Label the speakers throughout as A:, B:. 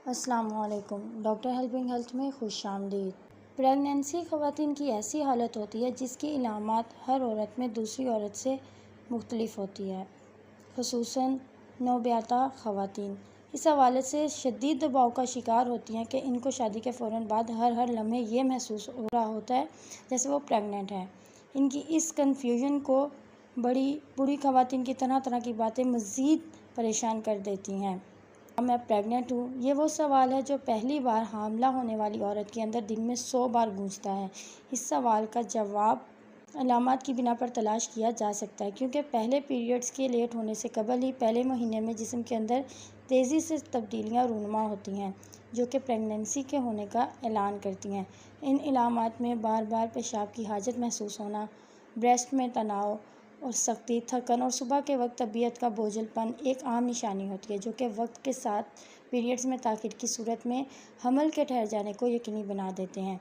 A: السلام علیکم۔ Doctor helping health میں خوش آمدید۔ پریگنینسی خواتین کی ایسی حالت ہوتی ہے جس کی علامات ہر عورت میں دوسری عورت سے مختلف ہوتی ہے، خصوصاً نوبیاحتہ خواتین اس حوالے سے شدید دباؤ کا شکار ہوتی ہیں کہ ان کو شادی کے فوراً بعد ہر لمحے یہ محسوس ہو رہا ہوتا ہے جیسے وہ پریگننٹ ہیں۔ ان کی اس کنفیوژن کو بوڑھی خواتین کی طرح کی باتیں مزید پریشان کر دیتی ہیں۔ کیا میں پریگننٹ ہوں؟ یہ وہ سوال ہے جو پہلی بار حاملہ ہونے والی عورت کے اندر دن میں 100 بار گونجتا ہے۔ اس سوال کا جواب علامات کی بنا پر تلاش کیا جا سکتا ہے، کیونکہ پہلے پیریڈز کے لیٹ ہونے سے قبل ہی پہلے مہینے میں جسم کے اندر تیزی سے تبدیلیاں رونما ہوتی ہیں جو کہ پریگنینسی کے ہونے کا اعلان کرتی ہیں۔ ان علامات میں بار بار پیشاب کی حاجت محسوس ہونا، بریسٹ میں تناؤ اور سختی، تھکن اور صبح کے وقت طبیعت کا بوجھل پن ایک عام نشانی ہوتی ہے، جو کہ وقت کے ساتھ پیریڈز میں تاخیر کی صورت میں حمل کے ٹھہر جانے کو یقینی بنا دیتے ہیں۔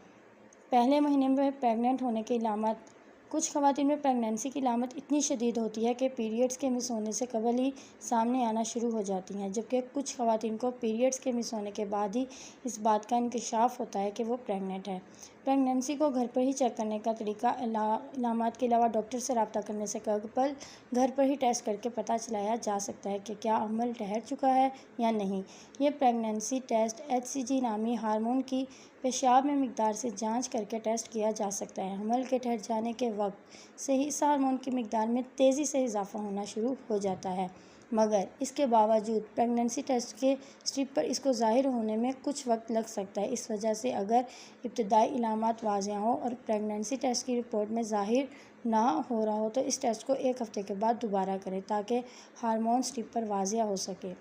A: پہلے مہینے میں پریگننٹ ہونے کی علامات۔ کچھ خواتین میں پریگنینسی کی علامت اتنی شدید ہوتی ہے کہ پیریڈز کے مس ہونے سے قبل ہی سامنے آنا شروع ہو جاتی ہیں، جبکہ کچھ خواتین کو پیریڈز کے مس ہونے کے بعد ہی اس بات کا انکشاف ہوتا ہے کہ وہ پریگننٹ ہیں۔ پریگنینسی کو گھر پر ہی چیک کرنے کا طریقہ علامات کے علاوہ ڈاکٹر سے رابطہ کرنے سے قبل گھر پر ہی ٹیسٹ کرکے پتہ چلایا جا سکتا ہے کہ کیا حمل ٹھہر چکا ہے یا نہیں۔ یہ پریگنینسی ٹیسٹ HCG نامی ہارمون کی پیشاب میں مقدار سے جانچ کرکے ٹیسٹ کیا جا سکتا ہے۔ حمل کے ٹھہر جانے کے وقت سے ہی اس ہارمون کی مقدار میں تیزی سے اضافہ ہونا شروع ہو جاتا ہے، مگر اس کے باوجود پریگنینسی ٹیسٹ کے سٹرپ پر اس کو ظاہر ہونے میں کچھ وقت لگ سکتا ہے۔ اس وجہ سے اگر ابتدائی علامات واضح ہوں اور پریگنینسی ٹیسٹ کی رپورٹ میں ظاہر نہ ہو رہا ہو تو اس ٹیسٹ کو 1 ہفتے کے بعد دوبارہ کریں تاکہ ہارمون سٹرپ پر واضح ہو سکے۔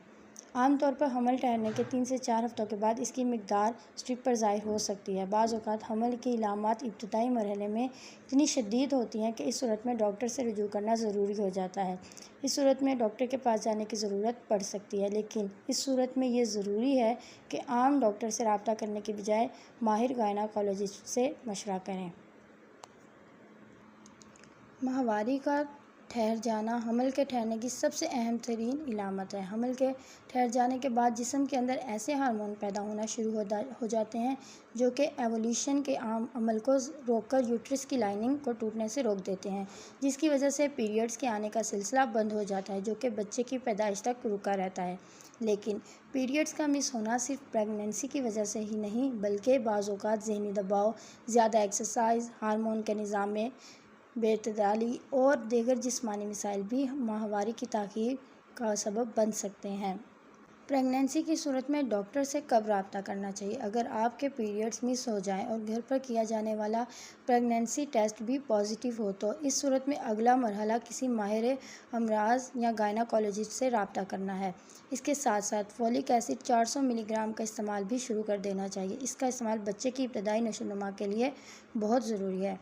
A: عام طور پر حمل ٹھہرنے کے 3 سے 4 ہفتوں کے بعد اس کی مقدار سٹرپ پر ظاہر ہو سکتی ہے۔ بعض اوقات حمل کی علامات ابتدائی مرحلے میں اتنی شدید ہوتی ہیں کہ اس صورت میں ڈاکٹر سے رجوع کرنا ضروری ہو جاتا ہے۔ اس صورت میں ڈاکٹر کے پاس جانے کی ضرورت پڑ سکتی ہے، لیکن اس صورت میں یہ ضروری ہے کہ عام ڈاکٹر سے رابطہ کرنے کے بجائے ماہر گائناکالوجسٹ سے مشورہ کریں۔ ماہواری کا ٹھہر جانا حمل کے ٹھہرنے کی سب سے اہم ترین علامت ہے۔ حمل کے ٹھہر جانے کے بعد جسم کے اندر ایسے ہارمون پیدا ہونا شروع ہو جاتے ہیں جو کہ ایوولیوشن کے عام عمل کو روک کر یوٹرس کی لائننگ کو ٹوٹنے سے روک دیتے ہیں، جس کی وجہ سے پیریڈز کے آنے کا سلسلہ بند ہو جاتا ہے، جو کہ بچے کی پیدائش تک رکا رہتا ہے۔ لیکن پیریڈز کا مس ہونا صرف پریگنینسی کی وجہ سے ہی نہیں بلکہ بعض اوقات ذہنی دباؤ، زیادہ ایکسرسائز، ہارمون کے نظام میں بے اعتدالی اور دیگر جسمانی مسائل بھی ماہواری کی تاخیر کا سبب بن سکتے ہیں۔ پریگنینسی کی صورت میں ڈاکٹر سے کب رابطہ کرنا چاہیے؟ اگر آپ کے پیریڈز مس ہو جائیں اور گھر پر کیا جانے والا پریگنینسی ٹیسٹ بھی پازیٹیو ہو تو اس صورت میں اگلا مرحلہ کسی ماہر امراض یا گائناکالوجسٹ سے رابطہ کرنا ہے۔ اس کے ساتھ ساتھ فولک ایسڈ 400 ملی گرام کا استعمال بھی شروع کر دینا چاہیے۔ اس کا استعمال بچے کی ابتدائی نشو و نما کے لیے بہت ضروری ہے۔